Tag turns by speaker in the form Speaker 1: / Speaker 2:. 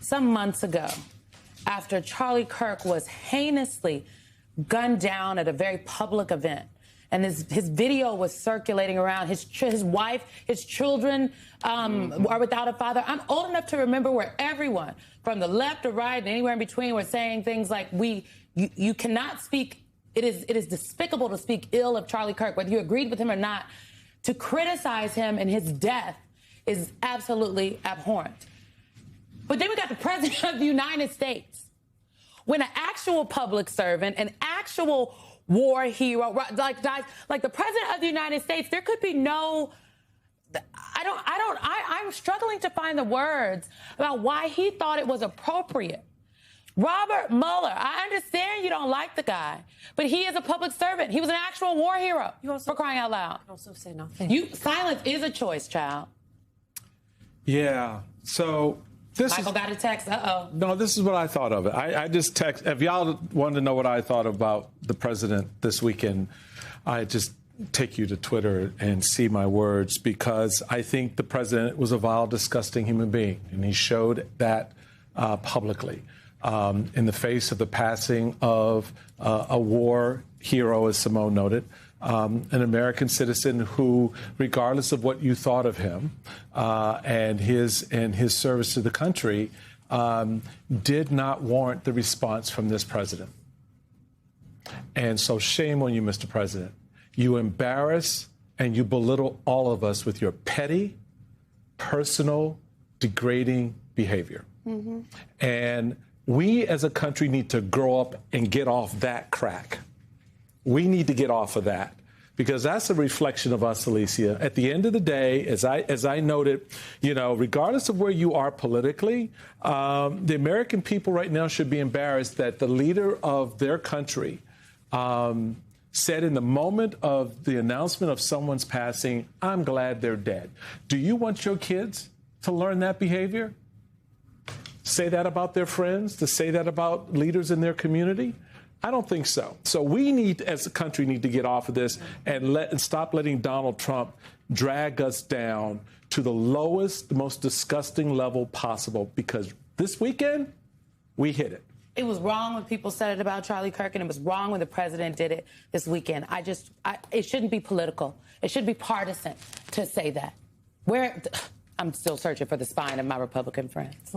Speaker 1: some months ago, after Charlie Kirk was heinously gunned down at a very public event. And his video was circulating around. His wife, his children are without a father. I'm old enough to remember where everyone, from the left or right and anywhere in between, were saying things like, you cannot speak. It is despicable to speak ill of Charlie Kirk, whether you agreed with him or not. To criticize him and his death is absolutely abhorrent. But then we got the President of the United States. When an actual public servant, an actual war hero, like the President of the United States, there could be no, I'm struggling to find the words about why he thought it was appropriate. Robert Mueller, I understand you don't like the guy, but he is a public servant. He was an actual war hero, for crying out loud.
Speaker 2: You also say nothing.
Speaker 1: Silence is a choice, child.
Speaker 3: Yeah, so...
Speaker 1: Michael got a text. Uh-oh.
Speaker 3: No, this is what I thought of it. I just text. If y'all wanted to know what I thought about the president this weekend, I just take you to Twitter and see my words, because I think the president was a vile, disgusting human being, and he showed that publicly in the face of the passing of a war hero, as Simone noted. An American citizen who, regardless of what you thought of him and his service to the country, did not warrant the response from this president. And so shame on you, Mr. President. You embarrass and you belittle all of us with your petty, personal, degrading behavior. Mm-hmm. And we as a country need to grow up and get off that crack. We need to get off of that, because that's a reflection of us, Alicia. At the end of the day, as I noted, regardless of where you are politically, the American people right now should be embarrassed that the leader of their country said in the moment of the announcement of someone's passing, I'm glad they're dead. Do you want your kids to learn that behavior? Say that about their friends? To say that about leaders in their community? I don't think so. So we need, as a country, need to get off of this and stop letting Donald Trump drag us down to the lowest, the most disgusting level possible, because this weekend, we hit it.
Speaker 1: It was wrong when people said it about Charlie Kirk, and it was wrong when the president did it this weekend. It shouldn't be political. It should be partisan to say that. I'm still searching for the spine of my Republican friends.